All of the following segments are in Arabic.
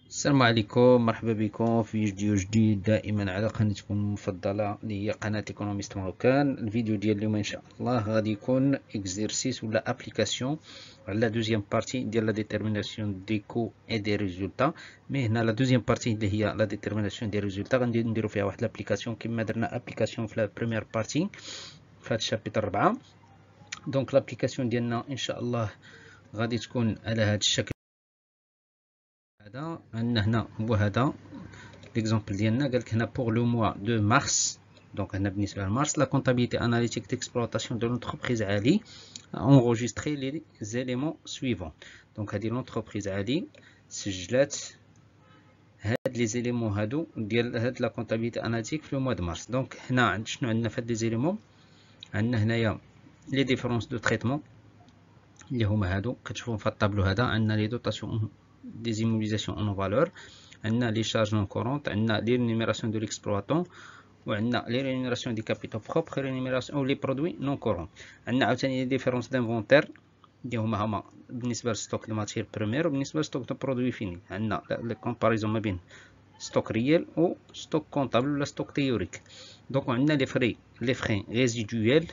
السلام عليكم، مرحبا بكم في فيديو جديد دائما على قناتكم المفضله اللي هي قناه ايكونوميست ماروكان. الفيديو ديال اليوم ان شاء الله غادي يكون اكزرسيس ولا ابليكاسيون على دوزيام بارتي ديال لا ديتيرميناسيون دي كو اي دي ريزولتا. مي هنا لا دوزيام بارتي اللي هي لا ديتيرميناسيون دي ريزولتا غادي نديرو فيها واحد لابليكاسيون كما درنا ابليكاسيون في لا بروميير بارتي في هذا الشابيتر 4. دونك لابليكاسيون ديالنا ان شاء الله غادي تكون على هذا الشكل. هذا عندنا هنا هو هذا ليكزومبل ديالنا، قالك هنا بور لو موا دو مارس. دونك هنا بالنسبه لمارس لا كونتابيليتي اناليتيك ديكسبلوطاسيون دو لونتربريز علي انغوجيستري لي زيليمون سويفون. دونك هذه لونتربريز علي سجلات هاد لي زيليمون هادو ديال هاد لا كونتابيليتي اناليتيك في لو موا دو مارس. دونك هنا شنو عندنا في هاد لي زيليمون؟ عندنا هنايا لي ديفيرونس دو تريتمون اللي هما هادو كتشوفوهم في الطابلو هذا. عندنا لي دوطاسيون دي زيموبيليزاسيون اون فالور، عندنا لي شارج نون كورونت، عندنا لي رينيميراسيون دو ليكسبلواتون، وعندنا لي رينيميراسيون دي كابيتال بروبر، رينيميراسيون او لي برودوي نون كورون. عندنا عاوتاني لي ديفيرونس دانفونتير اللي هما بالنسبه للستوك دو ماتير بروميير وبالنسبه للستوك دو برودوي فيني. عندنا لي كومباريزون ما بين ستوك ريال و ستوك كونطابل ولا ستوك تيوريك. دونك عندنا لي فرين ريزيدويل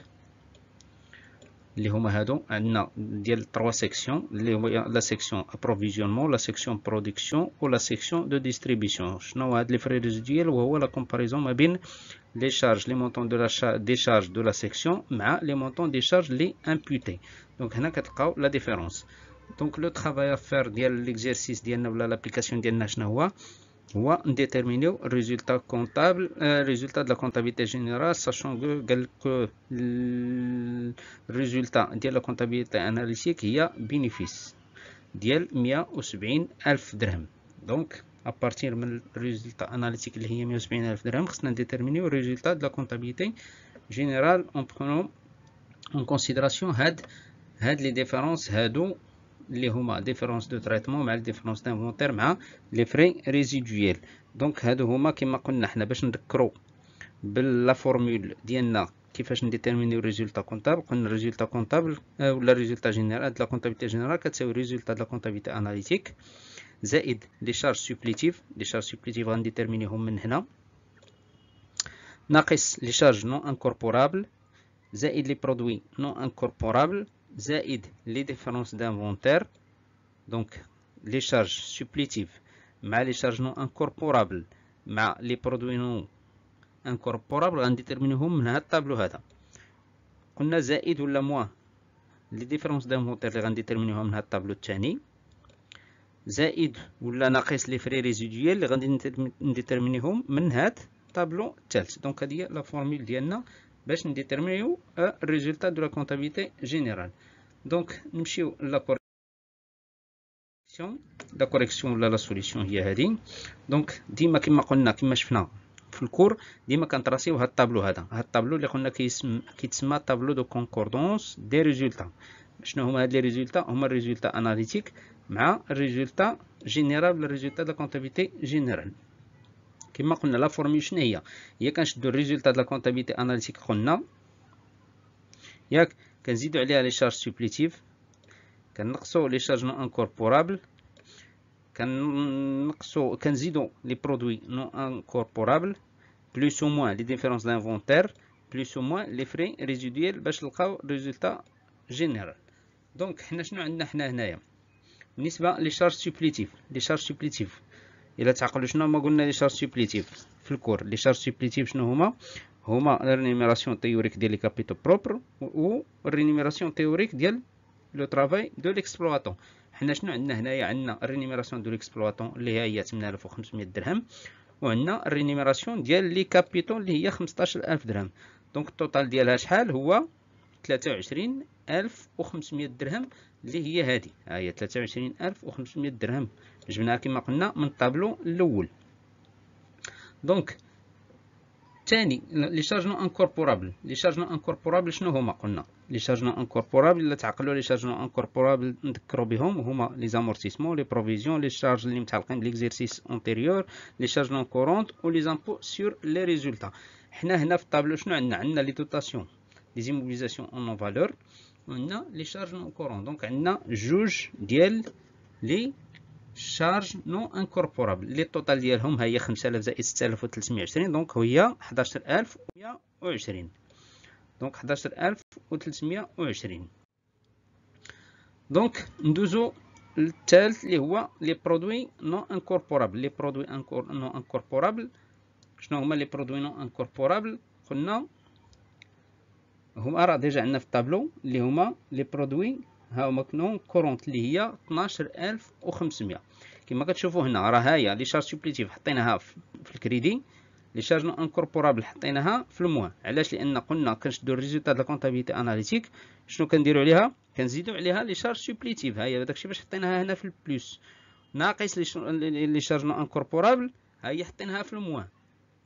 اللي هما هادو. عندنا ديال 3 سيكسيون اللي هو لا سيكسيون ابروفيزيونمون، لا سيكسيون برودكسيون و لا سيكسيون دو ديستريبيسيون. شنو هاد لي فري ريزيدويل؟ وهو لا كومباريزون ما بين لي شارج لي مونطون دو لا دي شارج دو لا سيكسيون مع لي مونطون دي شارج لي امبوتي. دونك هنا كتلقاو لا ديفيرونس. دونك لو ترافاي افير ديال ليكزيرسيس ديالنا ولا لابليكاسيون ديالنا شنو هو نديتيرمينيو ريزولتا كونطابل، ريزولتا دو لا كونطابيليتي جينيرال، ساشون كو قال لك الريزولتا ديال لا كونطابيليتي اناليتيك هي بينيفيس ديال 170 ألف درهم. دونك ابارتير من الريزولتا اناليتيك اللي هي 170 ألف درهم خصنا نديتيرمينيو الريزولتا دو لا كونطابيليتي جينيرال اون برونون اون كونسيدراسيون هاد لي ديفيرونس هادو اللي هما ديفيرونس دو تريتمون مع الديفيرونس دانفونتير مع لي فري ريزيدويل. دونك هادو هما كما قلنا حنا باش نذكروا بلا فورمول ديالنا كيفاش نديتيرمينيو ريزولتا كونطابل. قلنا ريزولتا كونطابل ولا ريزولتا جينيرال د لا كونطابيليتي جينيرال كتساوي ريزولتا د لا كونطابيليتي اناليتيك زائد لي شارج سوبليتيف. لي شارج سوبليتيف غنديتيرمينيهم من هنا ناقص لي شارج نون انكوربورابل زائد لي برودوي نون انكوربورابل زائد لي ديفيرونس دانفونتير. دونك لي شارج سوبليتيف مع لي شارج نون انكوربورابل مع لي برودوي نون انكوربورابل غنديتيرمينيهم من هذا الطابلو هذا. قلنا زائد ولا موان لي ديفيرونس دانفونتير اللي غنديتيرمينيوهم من هذا الطابلو الثاني، زائد ولا ناقص لي فري ريزيدويل اللي غادي نديتيرمينيهم من هذا الطابلو الثالث. دونك هذه هي لا فورمول ديالنا باش نديتيرمينيو الريزولتا دو لا كونطابيليتي جينيرال. دونك نمشيو لا كوريكسيون ولا لا سوليسيون هي هذه. دونك ديما كما قلنا كما شفنا في الكور ديما كنطراسيو هاد الطابلو هذا. هاد الطابلو اللي قلنا كيتسمى طابلو دو كونكوردونس دي ريزولتا. شنو هما هاد لي ريزولتا؟ هما الريزولتا اناليتيك مع الريزولتا جينيرال ولا الريزولتا دو لا كونطابيليتي جينيرال. كما قلنا لا فورمول شنو هي كنشدو الريزولتا د لا كونطابيليتي اناليتيك قلنا ياك، كنزيدو عليها لي شارج سوبليتيف، كنقصو لي شارج نون انكوربورابل، كنزيدو لي برودوي نون انكوربورابل بلوس او موان لي ديفيرونس دانفونتير بلوس او موان لي فري ريزيدويل باش نلقاو ريزولتا جينيرال. دونك حنا شنو عندنا حنا هنايا بالنسبه لي شارج سوبليتيف؟ لي شارج سوبليتيف الا تعقلوا شنو هما قلنا لي شارج سوبليتيف في الكور. لي شارج سوبليتيف شنو هما الرينيميراسيون تيوريك ديال لي كابيتال بروبر و الرينيميراسيون تيوريك ديال لو ترافاي دو ليكسبلواتون. حنا شنو عندنا هنايا؟ عندنا الرينيميراسيون دو ليكسبلواتون اللي هي 8500 درهم، وعندنا الرينيميراسيون ديال لي كابيتال اللي هي 15000 درهم. دونك التوتال ديالها شحال هو؟ 23500 درهم اللي هي هذه. ها هي 23500 درهم جبناها كما قلنا من الطابلو الاول. دونك ثاني لي شارج نون انكوربورابل. لي شارج نون انكوربورابل شنو هما؟ قلنا لي شارج نون انكوربورابل الا تعقلوا لي شارج نون انكوربورابل نذكروا بهم هما لي زامورتيسمون، لي بروفيزيون، لي شارج اللي متعلقين بليكزيرسيس اونتيريور، لي شارج نون كورونت و لي زامبو سور لي ريزولتا. حنا هنا في الطابلو شنو عندنا؟ عندنا لي دوطاسيون لي زيموبيليزاسيون اون فالور وعندنا لي شارج نون كورون. دونك عندنا جوج ديال لي شارج نو انكوربورابل لي التوتال ديالهم ها هي 5000 زائد 6320 دونك هي 11120 دونك 11320. دونك ندوزو للثالث اللي هو لي برودوي نو انكوربورابل. لي برودوي نو انكوربورابل شنو هما لي برودوي نو انكوربورابل؟ قلنا هما راه ديجا عندنا في الطابلو اللي هما لي برودوي ها هما نون كورونت اللي هي 12500. كما كتشوفوا هنا راه هاهي لي شارج سوبليتيف حطيناها في الكريدي، لي شارج نو انكوربورابل حطيناها في الموا. علاش؟ لان قلنا كنشدو الريزولتا د لا كونطابيليتي اناليتيك، شنو كنديرو عليها؟ كنزيدو عليها لي شارج سوبليتيف. ها هي داكشي باش حطيناها هنا في البلوس، ناقص لي شارج نو انكوربورابل ها هي حطيناها في الموا،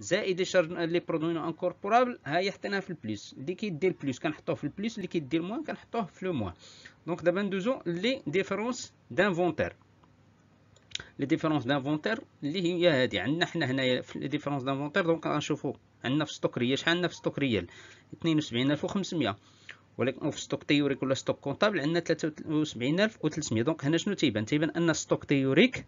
زائد لي شارج لي برودوي نو انكوربورابل ها هي حطيناها في البلوس. اللي كيدي البلوس كنحطوه في البلوس، اللي كيدي الموا كنحطوه في لو موا. دونك دابا ندوزو لي ديفيرونس دانفونتير. لي ديفيرونس دانفونتير اللي هي هادي عندنا حنا هنايا في لي ديفيرونس دانفونتير. دونك غنشوفو عندنا في ستوك ريال شحال عندنا في ستوك ريال 72500، ولكن في ستوك تيوريك ولا ستوك كونطابل عندنا 73300. دونك هنا شنو تيبان؟ تيبان ان ستوك تيوريك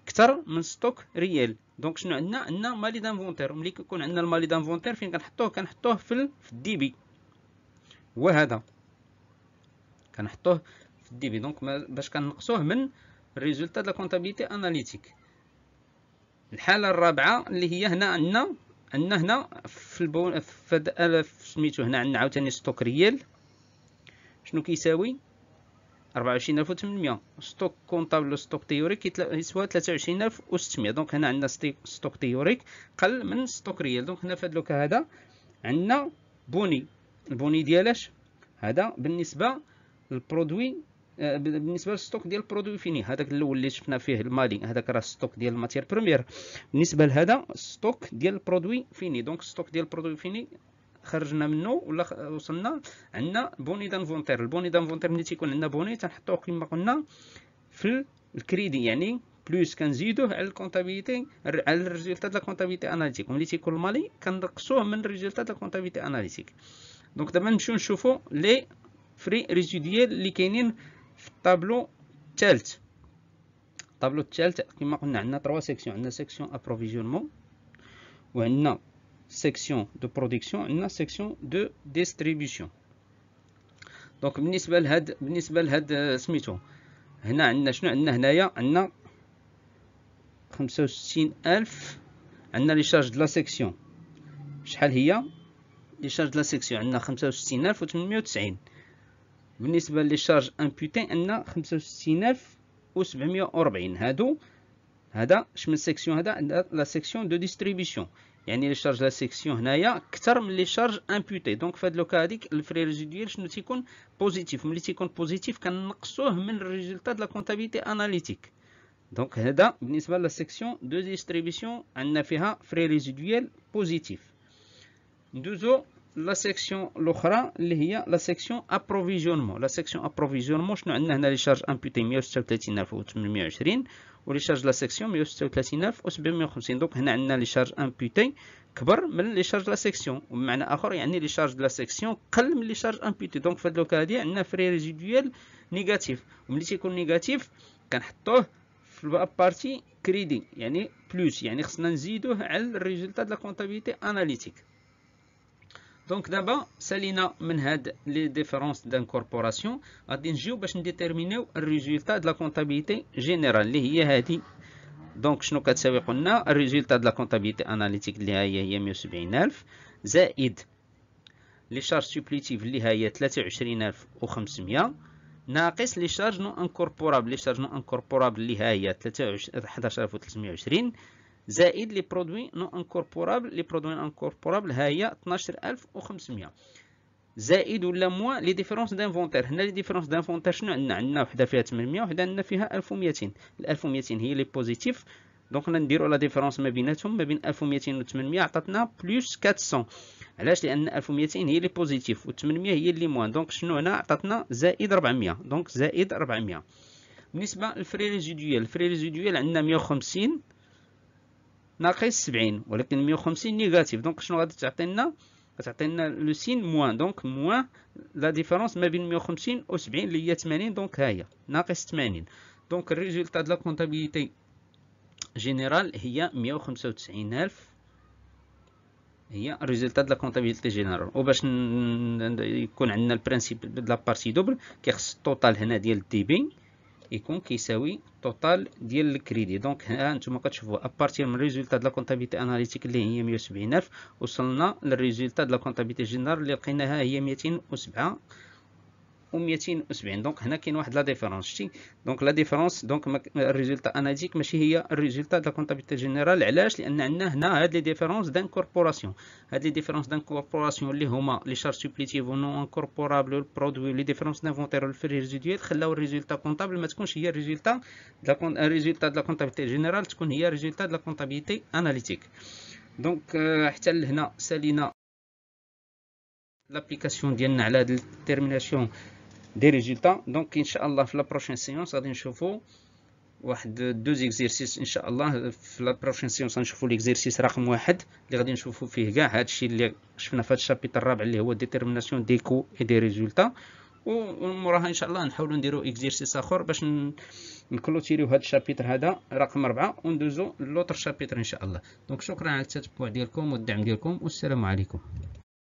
اكثر من ستوك ريال. دونك شنو عندنا مالي دانفونتير. ملي كيكون عندنا المالي دانفونتير فين كنحطوه في الديبي، هو هذا كنحطوه في الديبي. دونك باش كنقصوه من الريزولتا د لا كونطابيليتي اناليتيك. الحاله الرابعه اللي هي هنا عندنا هنا في سميتو هنا عندنا عاوتاني ستوك ريال شنو كيساوي 24800. ستوك كونطابل ستوك تيوريك يسوى 23600. دونك هنا عندنا ستوك تيوريك قل من ستوك ريال. دونك هنا في هذا لوكا هذا عندنا بوني. البوني ديالاش هذا بالنسبه للبرودوي، بالنسبه للستوك ديال البرودوي فيني. هذاك الاول اللي شفنا فيه المالي هذاك راه ستوك ديال الماتير بروميير، بالنسبه لهذا ستوك ديال البرودوي فيني. دونك ستوك ديال البرودوي فيني خرجنا منه ولا وصلنا عندنا بوني دانفونتير. البوني دانفونتير ملي تيكون عندنا بوني تنحطوه كما قلنا في الكريدي، يعني بلوس كنزيدوه على الكونطابيليتي على الريزولتا د لا كونطابيليتي اناليتيك. وملي تيكون المالي كنقصوه من الريزولتا د لا كونطابيليتي اناليتيك. دونك دابا نمشيو نشوفوا لي فري ريزيديال اللي كاينين في الطابلو الثالث. الطابلو الثالث كما قلنا عندنا 3 سيكسيون. عندنا سيكسيون ابروفيزيونمون، وعندنا سيكسيون دو برودكسيون، عندنا سيكسيون دو ديستريبيسيون. دونك بالنسبه لهاد سميتو هنا عندنا شنو عندنا هنايا؟ عندنا 65000. عندنا لي شارج دو لا سيكسيون شحال هي؟ لي شارج دو لا سيكسيون عندنا 65890. بالنسبه لي شارج امبوتي عندنا 65740. هذا شمن سيكسيون؟ هذا لا سيكسيون دو ديستريبيسيون، يعني لي شارج لا سيكسيون هنايا اكثر من لي شارج امبوتي. دونك في هاد لوكا هذيك الفري ريزيديال شنو تيكون؟ بوزيتيف. ملي تيكون بوزيتيف كنقصوه من الريزولتا د لا كونطابيليتي اناليتيك. دونك هذا بالنسبه لا سيكسيون دو ديستريبيسيون عندنا فيها فري ريزيديال بوزيتيف. ندوزو لا سيكسيون الاخرى اللي هي لا سيكسيون ابروفيزيونمون. لا سيكسيون ابروفيزيونمون شنو عندنا هنا؟ لي شارج امبوتي 136820 ولي شارج لا سيكسيون 136750. دونك هنا عندنا لي شارج امبوتي كبر من لي شارج لا سيكسيون، وبمعنى اخر يعني لي شارج لا سيكسيون قل من لي شارج امبوتي. دونك في هاد لوكا هادي عندنا فري ريزيديال نيجاتيف، وملي تيكون نيجاتيف كنحطوه في البارتي كريدي يعني بلوس، يعني خصنا نزيدوه على الريزولتا د لا كونطابيليتي اناليتيك. دونك دابا سالينا من هاد لي ديفيرونس دانكوربوراسيون، غادي نجيو باش نديتيرمينيو الريزولتا د لا كونطابيليتي جينيرال اللي هي هادي. دونك شنو كتساوي؟ قلنا الريزولتا د لا كونطابيليتي اناليتيك اللي هي 170000 زائد لي شارج سوبليتيف اللي هي 23500 ناقص لي شارج نو انكوربورابل. لي شارج نو انكوربورابل اللي هي 11320 زائد لي برودوي نو انكوربورابل. لي برودوي نو انكوربورابل ها هي 12500 زائد ولا موا لي ديفيرونس دانفونتير. هنا لي ديفيرونس دانفونتير شنو عندنا؟ وحده فيها 800 وحده عندنا فيها 1200. ال 1200 هي لي بوزيتيف، دونك نديرو لا ديفيرونس ما بيناتهم، ما بين 1200 و 800 عطاتنا بلس 400. علاش؟ لان 1200 هي لي بوزيتيف و 800 هي لي موان. دونك شنو هنا؟ عطاتنا زائد 400. دونك زائد 400. بالنسبه للفري ريزيديال، الفري ريزيديال عندنا 150 ناقص 70، ولكن 150 نيجاتيف. دونك شنو غادي تعطينا؟ غتعطينا لو سين موان. دونك موان لا ديفيرونس ما بين 150 و 70 اللي هي 80. دونك ها هي ناقص 80. دونك الريزولتا د لا كونتابيليتي جينيرال هي 195,000، هي الريزولتا د لا كونتابيليتي جينيرال. وباش يكون عندنا البرانسيب د لا بارتي دوبل كيخص التوتال هنا ديال الدي بي يكون كيساوي التوتال ديال الكريدي. دونك ها نتوما كتشوفوا ابارتير من الريزولتا د لا كونتابيليتي اناليتيك اللي هي 170,000 وصلنا للريزولتا د لا كونتابيليتي جينيرال اللي لقيناها هي 207 و270. دونك هنا كاين واحد لا ديفيرونس، شتي. دونك لا ديفيرونس دونك الريزولتا اناليتيك ماشي هي الريزولتا د لا كونتابيليتي جينيرال. علاش؟ لان عندنا هنا هاد لي ديفيرونس دانكوربوراسيون، هاد لي ديفيرونس دانكوربوراسيون اللي هما لي شارج سوبليتيف و نون انكوربورابل والبرودوي لي ديفيرونس دانفونتير والفري ريزيدويال خلاو الريزولتا كونطابل ما تكونش هي الريزولتا د لا كونتابيليتي جينيرال، تكون هي الريزولتا د لا كونتابيليتي اناليتيك. دونك حتى لهنا سالينا لابليكاسيون ديالنا على هاد الديتيرميناسيون دي ريزولتا. دونك ان شاء الله في لا بروشين سيونس غادي نشوفوا واحد دو زيكزيرسيس ان شاء الله. في لا بروشين سيونس غنشوفوا ليكزيرسيس رقم 1 اللي غادي نشوفوا فيه كاع هادشي اللي شفنا في هاد الشابيتر الرابع اللي هو ديتيرميناسيون دي كو اي دي ريزولتا. وموراها ان شاء الله نحاولوا نديروا اكزيرسيس اخر باش نكلوتيريو هاد الشابيتر هذا رقم 4 وندوزو لوطر شابيتر ان شاء الله. دونك شكرا على التتبع ديالكم والدعم ديالكم والسلام عليكم.